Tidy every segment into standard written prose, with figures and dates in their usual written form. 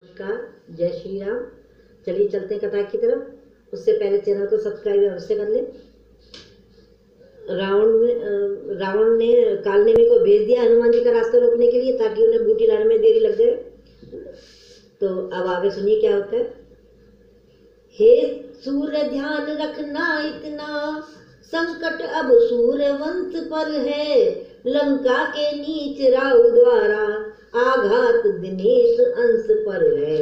नमस्कार, जय श्री राम। चलिए चलते हैं कथा की तरफ। उससे पहले चैनल को सब्सक्राइब अवश्य कर लें। रावण ने कालनेमी को भेज दिया हनुमान जी का रास्ता रोकने के लिए, ताकि उन्हें बूटी लाने में देरी लग जाए। तो अब आगे सुनिए क्या होता है। हे सूर्य ध्यान रखना इतना, संकट अब सूर्यवंश पर है। लंका के नीच राव द्वारा आघात दिनेश अंश पर है।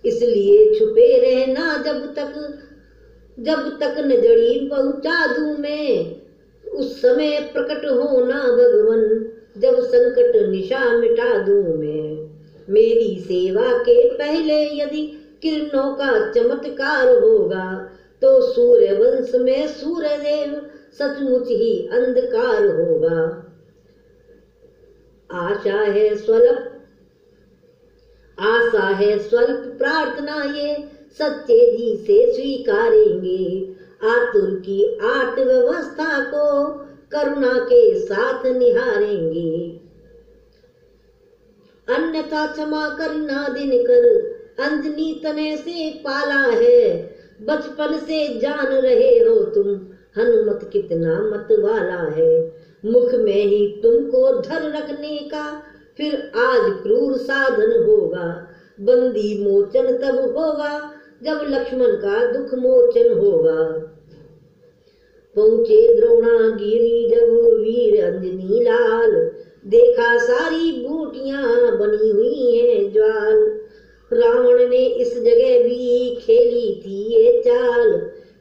इसलिए छुपे रहना जब तक नजड़ी पहुंचा दूं मैं। उस समय प्रकट होना भगवन, जब संकट निशा मिटा दूं मैं। मेरी सेवा के पहले यदि किरणों का चमत्कार होगा, तो सूर्यवंश में सूर्यदेव सचमुच ही अंधकार होगा। आशा है स्वल्प प्रार्थना, ये सच्चे जी से स्वीकारेंगे। आतुर की अर्थव्यवस्था को करुणा के साथ निहारेंगे। अन्यथा क्षमा करना दिनकर, अंजनी तने से पाला है। बचपन से जान रहे हो तुम, हनुमत कितना मत वाला है। मुख में ही तुमको धर रखने का फिर आज क्रूर साधन होगा। बंदी मोचन तब होगा, जब लक्ष्मण का दुख मोचन होगा। पहुंचे द्रोणागिरी जब वीर अंजनी लाल, देखा सारी बूटियां बनी हुई हैं ज्वाल। रावण ने इस जगह भी खेली थी ये चाल,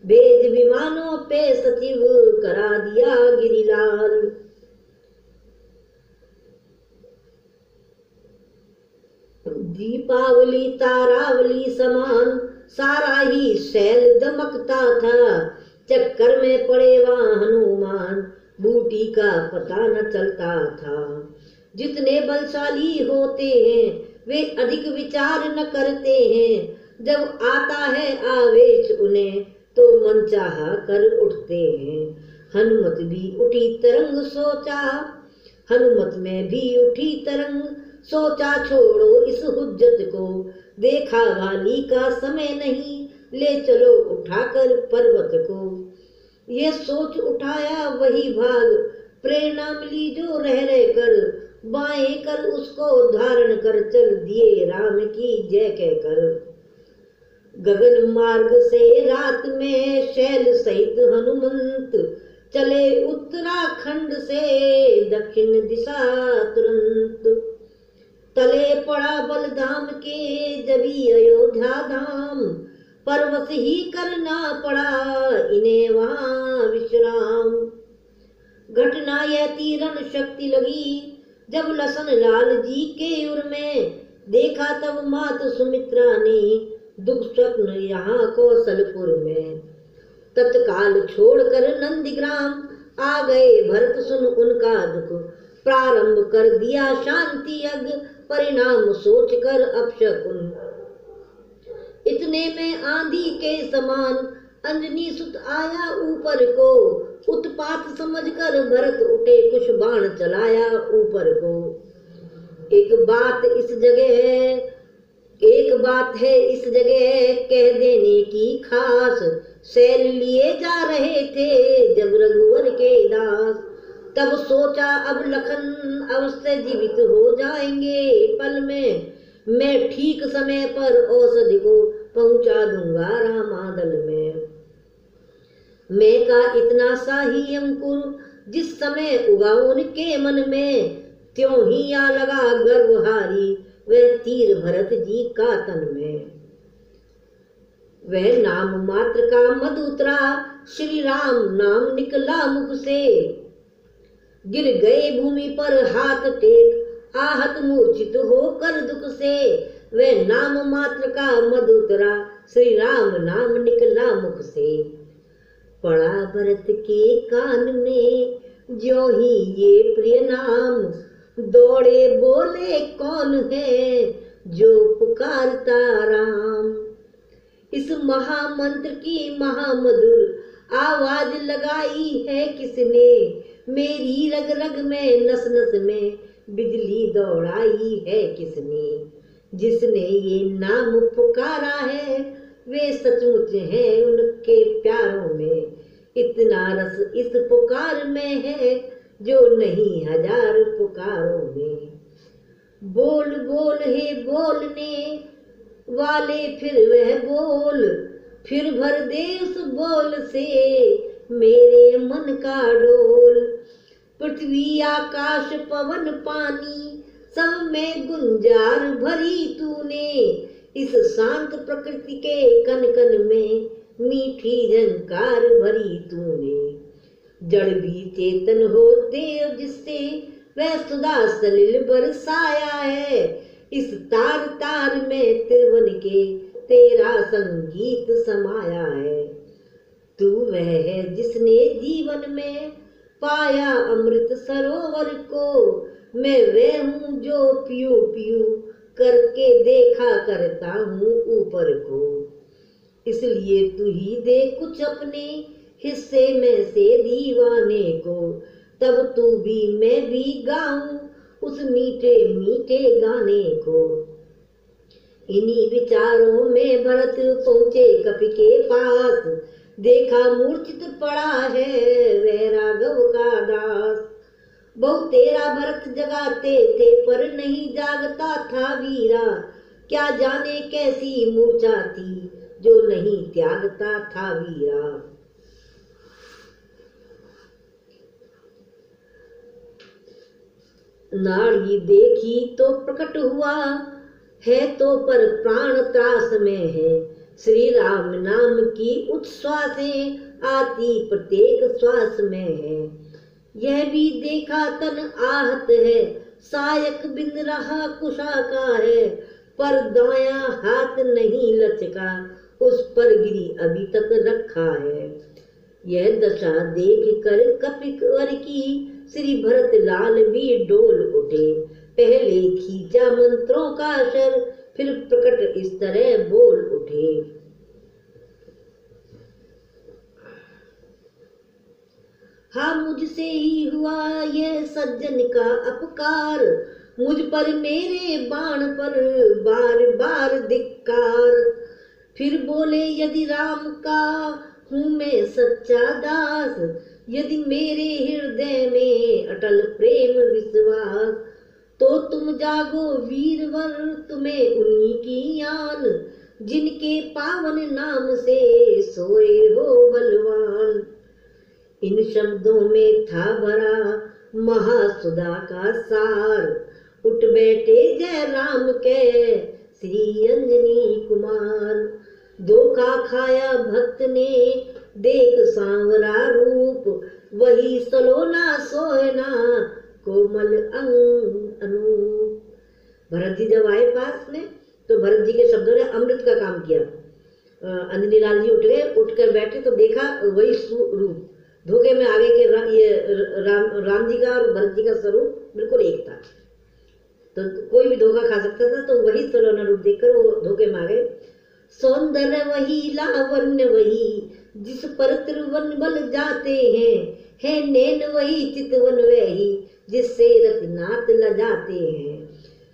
भेज विमानों पे सचिव करा दिया गिरिलाल। दीपावली तारावली समान सारा ही शैल दमकता था। चक्कर में पड़े वहां हनुमान, बूटी का पता न चलता था। जितने बलशाली होते हैं वे अधिक विचार न करते हैं। जब आता है आवेश उन्हें, तो मनचाहा कर उठते हैं। हनुमत भी उठी तरंग सोचा, हनुमत में भी उठी तरंग सोचा। छोड़ो इस हुज्जत को, देखा वाली का समय नहीं। ले चलो उठाकर पर्वत को, ये सोच उठाया वही भाग। प्रेरणा मिली जो रह कर, बाएं कर उसको धारण कर। चल दिए राम की जय कहकर। गगन मार्ग से रात में शैल सहित हनुमंत चले। उत्तराखंड से दक्षिण दिशा तुरंत। तले पड़ा बलधाम के जबी अयोध्या धाम। परवश ही करना पड़ा इन्हें वहां विश्राम। घटना यह तीरन शक्ति लगी, जब लसन लाल जी के युर में। देखा तब मात सुमित्रा ने दुख स्वप्न यहाँ कौशलपुर में। तत्काल छोड़कर नंदीग्राम आ गए भरत, सुन उनका दुख। प्रारंभ कर दिया शांति यज्ञ, परिणाम सोचकर अपशकुन। इतने में आंधी के समान अंजनी सुत आया ऊपर को। उत्पात समझकर भरत उठे, कुछ बाण चलाया ऊपर को। एक बात है इस जगह कह देने की खास। शैल लिए जा रहे थे जब रघुवर के दास। तब सोचा अब लखन अवश्य जीवित हो जाएंगे पल में। मैं ठीक समय पर औषधि को पहुंचा दूंगा रामादल में। मैं का इतना सा ही अंकुर जिस समय उगा उनके मन में, त्यों ही आ लगा गर्वहारी वह तीर भरत जी का तन में। वह नाम मात्र का मद उतरा, श्री राम नाम निकला मुख से। गिर गए भूमि पर हाथ टेक, आहत मूर्छित होकर दुख से। वह नाम मात्र का मद उतरा, श्री राम नाम निकला मुख से। पड़ा भरत के कान में ज्यों ही ये प्रिय नाम। दौड़े बोले कौन है जो पुकारता राम। इस महामंत्र की महामधुर आवाज लगाई है किसने। मेरी रग रग में नस नस में बिजली दौड़ाई है किसने। जिसने ये नाम पुकारा है वे सचमुच हैं उनके प्यारों में। इतना रस इस पुकार में है जो नहीं हजार पुकारों में। बोल बोल है बोलने वाले फिर वह बोल, फिर भर दे उस बोल से मेरे मन का डोल। पृथ्वी आकाश पवन पानी सब में गुंजार भरी तूने, इस शांत प्रकृति के कन कन में मीठी झंकार भरी तूने। जड़ भी चेतन होते जिससे वह सुधा सलिल बरसाया है, इस तार तार में त्रिवन के तेरा संगीत समाया है। तू वह है जिसने जीवन में पाया अमृत सरोवर को, मैं वह हूँ जो पियो पियो करके देखा करता हूँ ऊपर को। इसलिए तू ही दे कुछ अपने हिस्से में से दीवाने को, तब तू भी मैं भी गाऊं उस मीठे मीठे गाने को। इन्हीं विचारों में भरत पहुँचे कपि के पास, देखा मूर्छित पड़ा है वह राघव का दास। बहु तेरा भरत जगाते थे पर नहीं जागता था वीरा, क्या जाने कैसी मूर्छा थी जो नहीं त्यागता था वीरा। नाड़ी देखी तो प्रकट हुआ है तो पर प्राण त्रास में है, श्री राम नाम की उच्छ्वासें आती प्रत्येक श्वास में है। यह भी देखा तन आहत है सायक बिन रहा कुशा का है, पर दाया हाथ नहीं लचका उस पर गिरी अभी तक रखा है। यह दशा देख कर कपिवर की श्री भरत लाल भी डोल उठे, पहले खींचा मंत्रों का शर फिर प्रकट इस तरह बोल उठे। हाँ मुझसे ही हुआ यह सज्जन का अपकार, मुझ पर मेरे बाण पर बार बार धिक्कार। फिर बोले यदि राम का हूँ मैं सच्चा दास, यदि मेरे हृदय में अटल प्रेम विश्वास, तो तुम जागो वीरवर तुम्हें उन्हीं की आन, जिनके पावन नाम से सोए हो बलवान। इन शब्दों में था भरा महासुधा का सार, उठ बैठे जय राम के श्री अंजनी कुमार। धोखा खाया भक्त ने देख सांवरा रूप, वही सलोना सोना कोमल अनूप। भरत जी जब आए पास में तो भरत जी के शब्दों ने अमृत का काम किया। अंजनी लाल जी उठ गए, उठकर बैठे तो देखा वही रूप। धोखे में आगे के ये राम जी का और भरत जी का स्वरूप बिल्कुल एक था, तो कोई भी धोखा खा सकता था, तो वही सलोना रूप देखकर वो धोखे में आ गए। सौंदर्य वही लावण्य वही जिस पर त्रिवन बल जाते हैं, है नैन वही चितवन वही जिससे रत्नात लजाते हैं।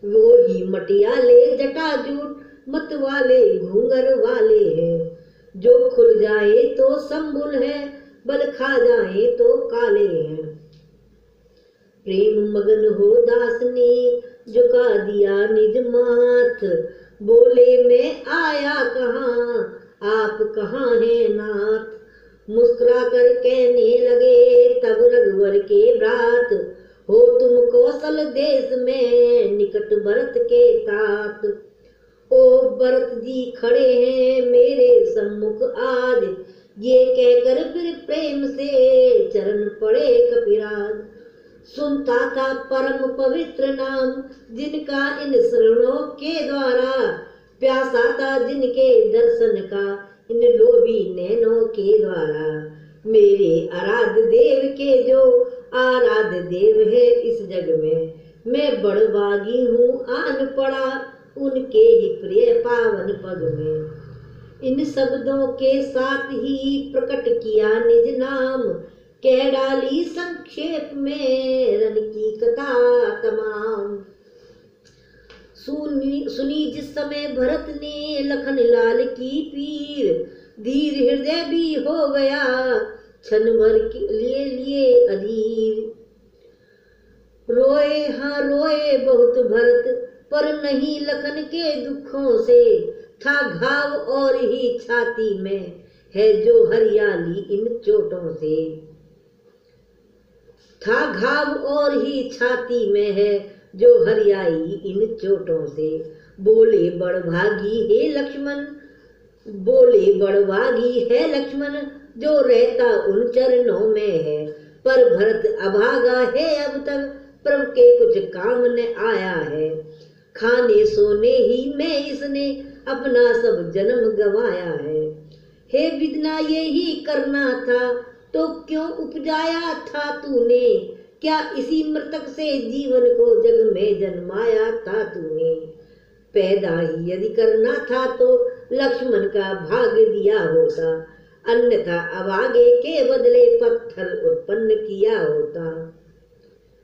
वो ही मटियाले जटाजूट मत वाले घूंगर वाले हैं, जो खुल जाए तो संबुल है बल खा जाए तो काले हैं। प्रेम मगन हो दास ने झुका दिया निज माथ, बोले मैं आया कहाँ आप कहाँ हैं नाथ। मुस्कुरा कर कहने लगे तब रघुवर के भ्रात, हो तुम कौशल देश में निकट भरत के तात। ओ भरत जी खड़े हैं मेरे सम्मुख आज, ये कहकर फिर प्रेम से चरण पड़े कपिराज। सुनता था परम पवित्र नाम जिनका इन शरणों के द्वारा, प्यासा था जिनके दर्शन का इन लोभी नैनों के द्वारा। मेरे आराध्य देव के जो आराध्य देव है इस जग में, मैं बड़भागी हूँ आन पड़ा उनके ही प्रिय पावन पग में। इन शब्दों के साथ ही प्रकट किया निज नाम, कह डाली संक्षेप में रण की कथा तमाम। सुनी जिस समय भरत ने लखन लाल की पीर, धीर हृदय भी हो गया क्षण भर के लिए अधीर। रोए हाँ रोए बहुत भरत, पर नहीं लखन के दुखों से, था घाव और ही छाती में है जो हरियाली इन चोटों से। था घाव और ही छाती में है जो हरियाली इन चोटों से। बोले बड़भागी है लक्ष्मण, बोले बड़भागी है लक्ष्मण, जो रहता उन चरणों में है। पर भरत अभागा है अब तक, प्रभु के कुछ काम न आया है। खाने सोने ही में इसने अपना सब जन्म गंवाया है। हे विदना यही करना था तो क्यों उपजाया था तूने, क्या इसी मृतक से जीवन को जग में जन्माया था तूने। पैदा ही यदि करना था तो लक्ष्मण का भाग दिया होता, अन्यथा अभागे के बदले पत्थर उत्पन्न किया होता।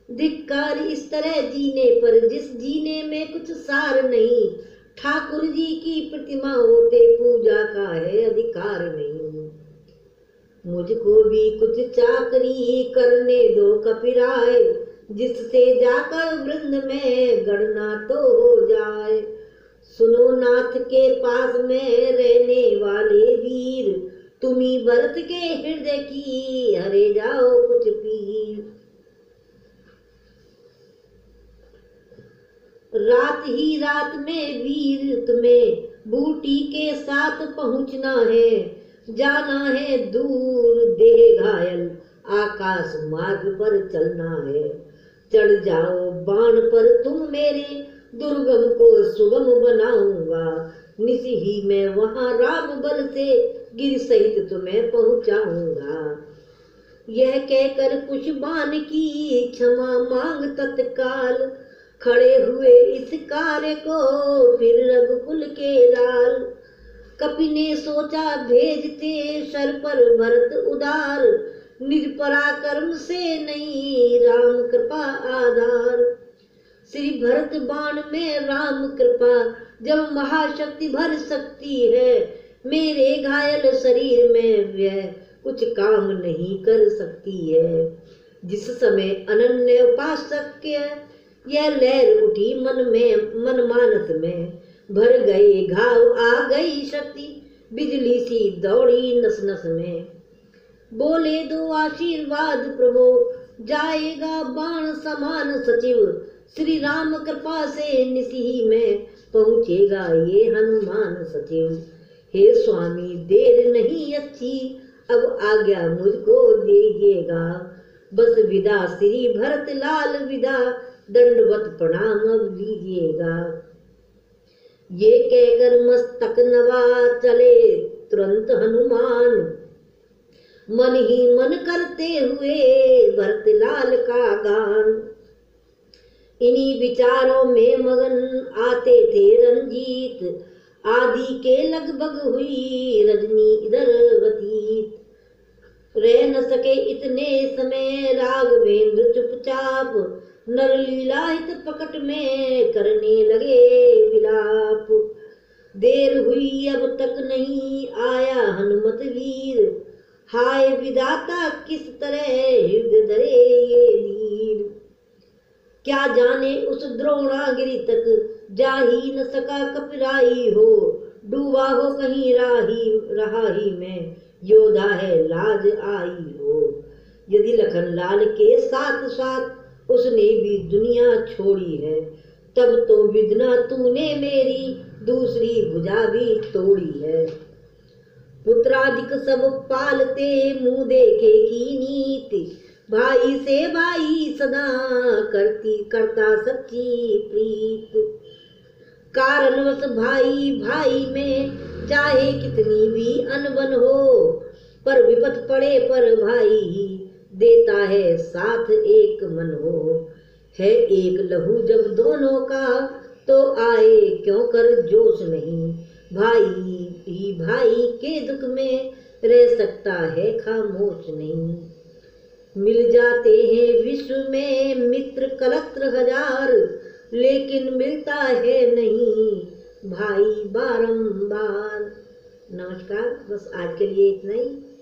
धिक्कार इस तरह जीने पर जिस जीने में कुछ सार नहीं, ठाकुर जी की प्रतिमा होते पूजा का है अधिकार नहीं। मुझको भी कुछ चाकरी करने दो कपिराय, जिससे जाकर वृंद में गणना तो हो जाए। सुनो नाथ के पास में रहने वाले वीर, तुम्ही भरत के हृदय की हरे जाओ कुछ पीर। रात ही रात में वीर तुम्हें बूटी के साथ पहुंचना है, जाना है दूर देह घायल आकाश मार्ग पर चलना है। चढ़ जाओ बाण पर तुम मेरे, दुर्गम को सुगम बनाऊंगा। निस ही मैं वहां राम बल से गिर सहित तुम्हें पहुंचाऊंगा। यह कहकर कुछ बाण की क्षमा मांग तत्काल, खड़े हुए इस कार्य को फिर रघुकुल के लाल। कपि ने सोचा भेजते सर पर भरत उदार, निज पराक्रम से नहीं राम कृपा आधार। श्री भरत बाण में राम कृपा जब महाशक्ति भर सकती है, मेरे घायल शरीर में वह कुछ काम नहीं कर सकती है। जिस समय अनन्य उपासक यह लहर उठी मन मानस में, भर गए घाव आ गई शक्ति बिजली सी दौड़ी नस नस में। बोले दो आशीर्वाद प्रभु, जाएगा बाण समान सचिव। श्री राम कृपा से निसी में पहुँचेगा ये हनुमान सचिव। हे स्वामी देर नहीं अच्छी, अब आज्ञा मुझको दीजिएगा। बस विदा श्री भरत लाल विदा, दंडवत प्रणाम अब लीजिएगा। ये कहकर मस्तक नवा चले तुरंत हनुमान, मन ही मन करते हुए भरत लाल का गान। इन्हीं विचारों में मगन आते थे रंजीत, आदि के लगभग हुई रजनी इधर व्यतीत। रह न सके इतने समय राघवेंद्र चुपचाप, नर लीलाहित प्रकट में करने लगे विलाप। देर हुई अब तक नहीं आया हनुमत वीर, हाय विधाता किस तरह हृदय धरे ये वीर। क्या जाने उस द्रोणागिरि तक जा ही न सका कपिराई हो, डूबा हो कहीं रहा ही में योद्धा है लाज आई हो। यदि लखन लाल के साथ साथ उसने भी दुनिया छोड़ी है, तब तो विदना तूने मेरी दूसरी भुजा भी तोड़ी है। पुत्रादिक सब पालते मुँह देखे की नीति, भाई से भाई सदा करता सच्ची प्रीत। कारणवश भाई भाई में चाहे कितनी भी अनबन हो, पर विपत पड़े पर भाई देता है साथ एक मन हो। है एक लहू जब दोनों का, तो आए क्यों कर जोश नहीं। भाई ही भाई के दुख में रह सकता है खामोश नहीं। मिल जाते हैं विश्व में मित्र कलत्र हजार, लेकिन मिलता है नहीं भाई बारंबार। नमस्कार, बस आज के लिए इतना ही।